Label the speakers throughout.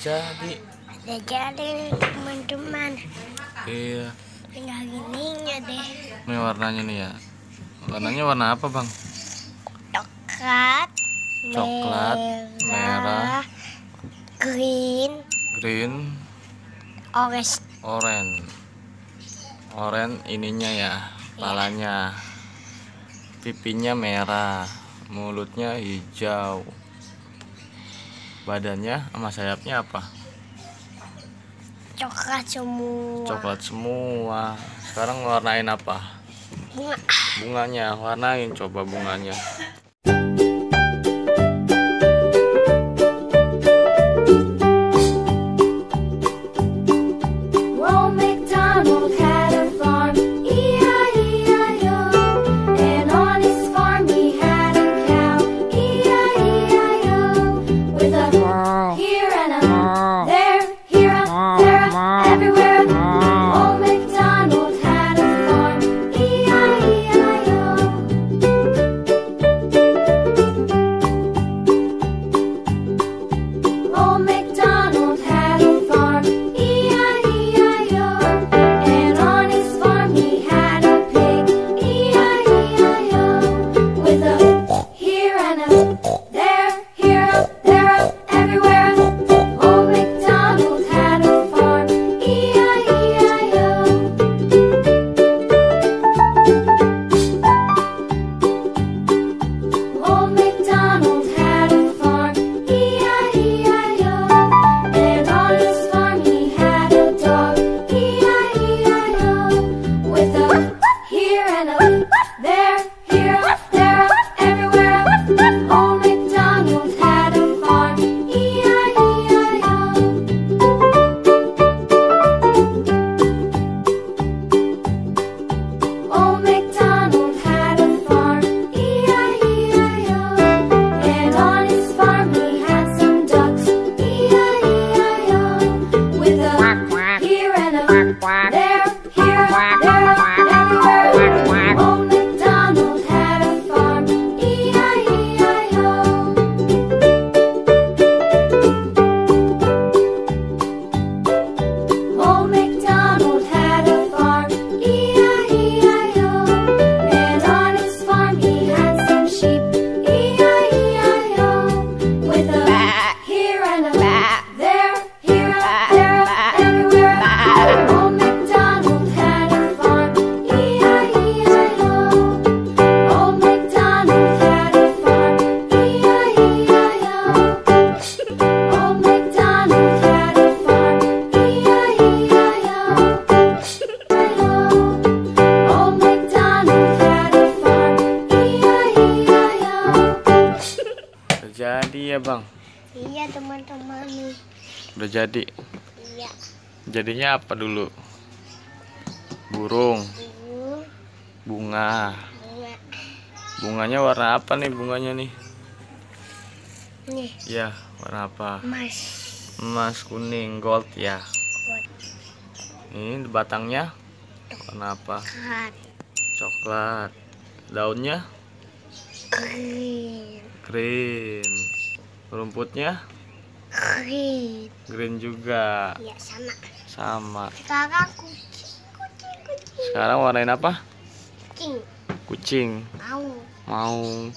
Speaker 1: jadi.
Speaker 2: Udah jadi teman-teman.
Speaker 1: Iya.
Speaker 2: Tinggal gininya deh.
Speaker 1: Ini warnanya nih ya. Warnanya warna apa bang?
Speaker 2: Coklat,
Speaker 1: Merah,
Speaker 2: green, orange.
Speaker 1: Oranye ininya ya, kepalanya. Pipinya merah, mulutnya hijau. Badannya sama sayapnya apa?
Speaker 2: Coklat semua.
Speaker 1: Coklat semua. Sekarang warnain apa?
Speaker 2: Bunga.
Speaker 1: Bunganya, warnain coba bunganya. Jadi ya bang?
Speaker 2: Iya teman-teman nih.
Speaker 1: Udah jadi?
Speaker 2: Iya.
Speaker 1: Jadinya apa dulu? Burung?
Speaker 2: Bunga.
Speaker 1: Bunganya warna apa nih bunganya nih?
Speaker 2: Nih.
Speaker 1: Iya, warna apa?
Speaker 2: Emas.
Speaker 1: Emas kuning, gold ya.
Speaker 2: Gold.
Speaker 1: Ini batangnya warna apa? Coklat. Daunnya? Green. Rumputnya? Green juga.
Speaker 2: Iya
Speaker 1: Sama.
Speaker 2: Sekarang kucing.
Speaker 1: Sekarang warnain apa?
Speaker 2: Kucing.
Speaker 1: Kucing. Mau.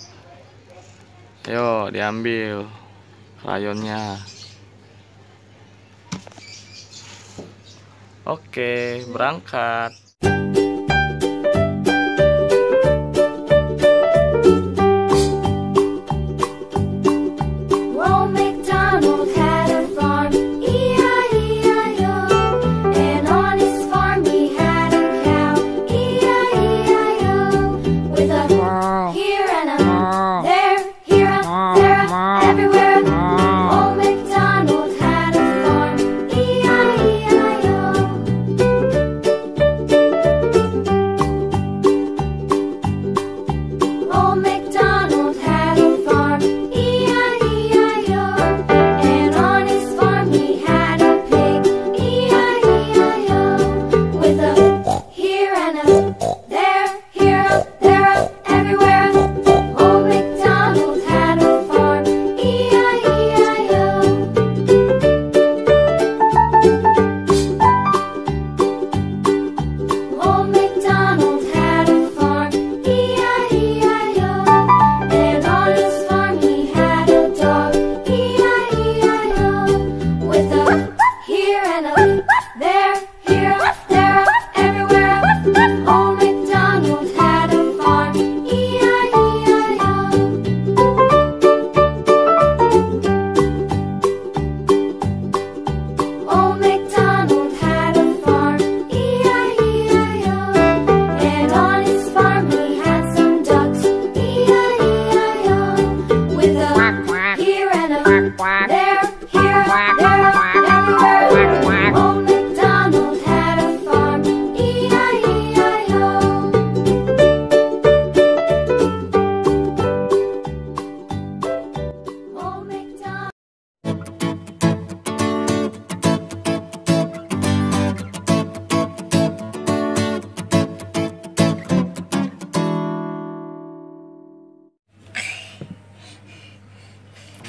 Speaker 1: Ayo diambil krayonnya. Oke, berangkat.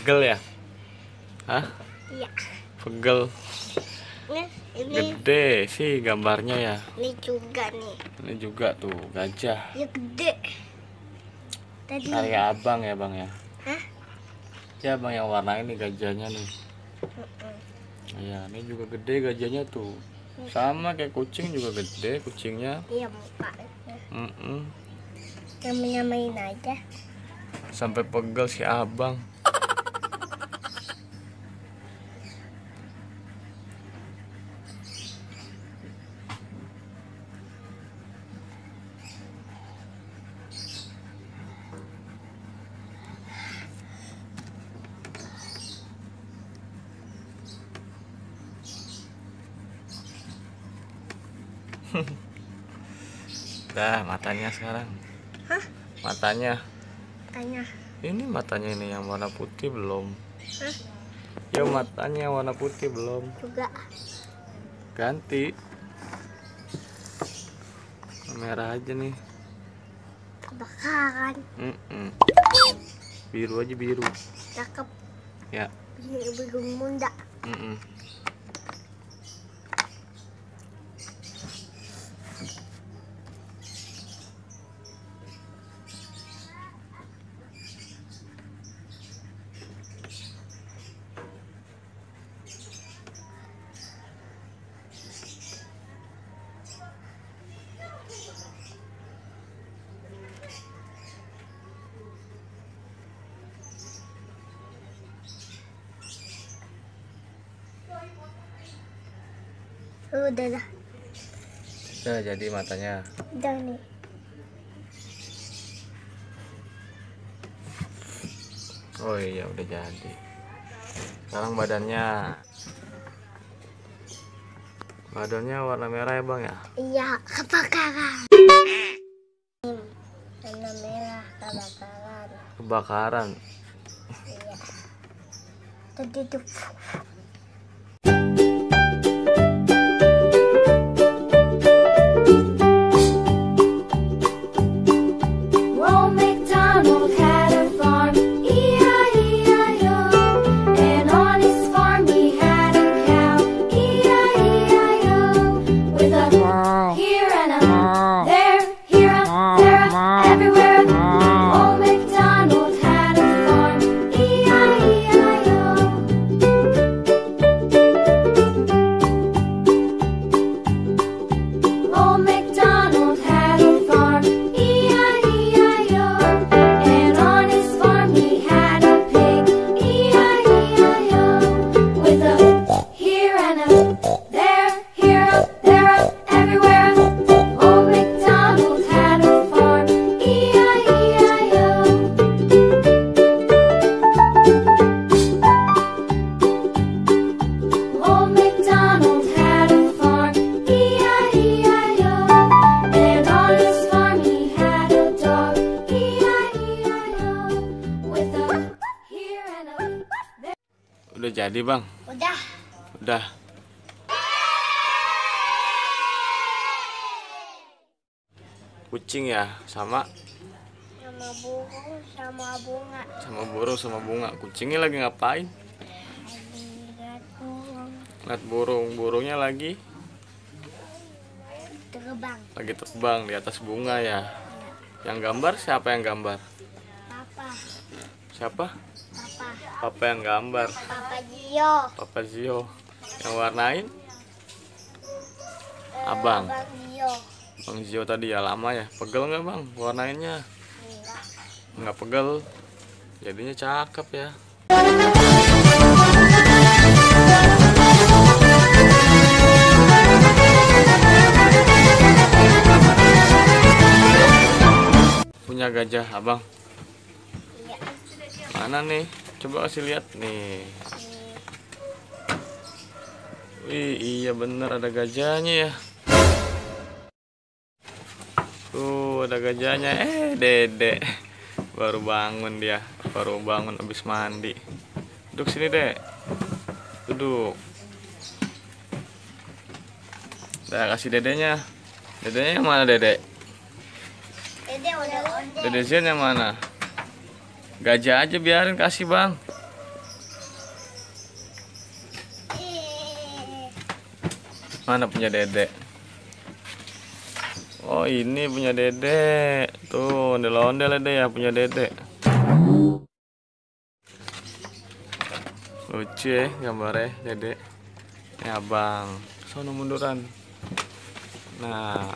Speaker 1: Pegel ya? Hah?
Speaker 2: Iya.
Speaker 1: Pegel.
Speaker 2: Nih, ini
Speaker 1: Gede sih gambarnya ya.
Speaker 2: ini juga nih.
Speaker 1: Ini juga tuh gajah.
Speaker 2: Ya gede. Tadi.
Speaker 1: Karya abang ya bang ya.
Speaker 2: Hah?
Speaker 1: Ya bang yang warna ini gajahnya nih. Iya, ini juga gede gajahnya tuh. Sama kayak kucing juga gede kucingnya.
Speaker 2: Iya mukanya. Nyamain aja.
Speaker 1: Sampai pegel si abang. Dah matanya sekarang.
Speaker 2: Hah?
Speaker 1: Matanya.
Speaker 2: Tanya.
Speaker 1: Ini matanya ini yang warna putih belum.
Speaker 2: Hah?
Speaker 1: Ya matanya warna putih belum.
Speaker 2: Juga.
Speaker 1: Ganti. Merah aja nih.
Speaker 2: Kebakaran.
Speaker 1: Biru aja biru.
Speaker 2: Cakep.
Speaker 1: Ya.
Speaker 2: Biru muda. Udah dah.
Speaker 1: Udah jadi matanya.
Speaker 2: Udah nih.
Speaker 1: Oh iya udah jadi. Sekarang badannya. Badannya warna merah ya bang ya?
Speaker 2: Iya, kebakaran. Warna merah, kebakaran.
Speaker 1: Kebakaran.
Speaker 2: Iya. Tadi tuh.
Speaker 3: Old MacDonald had a farm, E-I-E-I-O. And on his farm he had a cow, E-I-E-I-O. With a here and a there, here a there, a everywhere. Old MacDonald had a farm, E-I-E-I-O. Old MacDonald had a farm, E-I-E-I-O. And on his farm he had a pig, E-I-E-I-O. With a here and a there, here a there, a everywhere. Old MacDonald had a farm, E-I-E-I-O. Old MacDonald had a farm, E-I-E-I-O. And on his farm he had a dog, E-I-E-I-O. With a here and a there.
Speaker 1: Udah jadi bang.
Speaker 2: Udah.
Speaker 1: Udah. Kucing ya sama
Speaker 2: Sama burung, sama bunga.
Speaker 1: sama burung sama bunga. Kucingnya lagi ngapain?
Speaker 2: Lagi lihat burung
Speaker 1: Lihat burung. Burungnya lagi
Speaker 2: terbang.
Speaker 1: terbang di atas bunga ya. Yang gambar siapa yang gambar?
Speaker 2: Papa,
Speaker 1: Siapa?
Speaker 2: papa,
Speaker 1: Papa yang gambar.
Speaker 2: papa Gio.
Speaker 1: Papa Zio. Yang warnain Abang.
Speaker 2: Abang Gio.
Speaker 1: Bang Zio tadi ya lama ya. Pegel nggak bang warnainnya?
Speaker 2: Enggak.
Speaker 1: Nggak pegel. Jadinya cakep ya. Punya gajah abang.
Speaker 2: Iya.
Speaker 1: Mana nih? Coba kasih lihat nih. Wih, iya bener ada gajahnya ya. Tuh ada gajahnya. Dedek baru bangun dia. Baru bangun habis mandi. Duduk sini dek. Duduk. Udah kasih dedenya. Dedenya yang mana dedek?
Speaker 2: Dede udah.
Speaker 1: Dede Zen yang mana? Gajah aja biarin kasih bang. Mana punya dedek? Oh, ini punya dedek. Tuh, ondel-ondel deh ya punya dedek. Lucu ya gambarnya dedek. Ini abang. Sono munduran. Nah,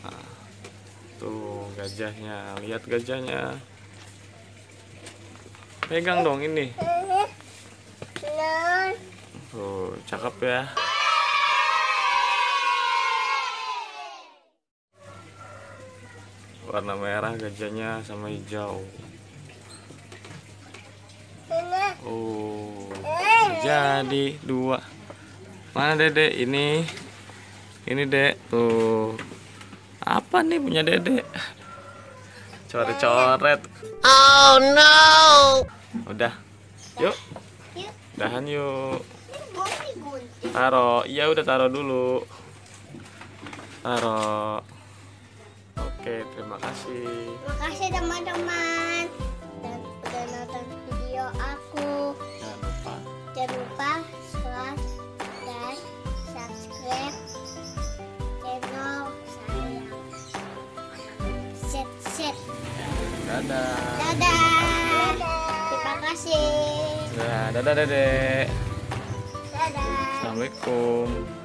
Speaker 1: tuh gajahnya. Lihat gajahnya. Pegang dong ini. Tuh, cakep ya. Warna merah gajahnya sama hijau. Oh, jadi dua. Mana dedek? Ini dek. Tuh, apa nih punya dedek? Coret-coret.
Speaker 2: Oh no.
Speaker 1: Udah, yuk.
Speaker 2: Yuk.
Speaker 1: Udahan yuk.
Speaker 2: Ini boleh gunting.
Speaker 1: Taro, iya udah taro dulu. Taro. Oke, terima kasih.
Speaker 2: Makasih teman-teman. Dan udah nonton video aku.
Speaker 1: Jangan lupa
Speaker 2: Jangan lupa like dan subscribe channel saya. Set.
Speaker 1: dadah.
Speaker 2: Dadah. Terima kasih.
Speaker 1: Dadah dedek.
Speaker 2: Dadah.
Speaker 1: Assalamualaikum.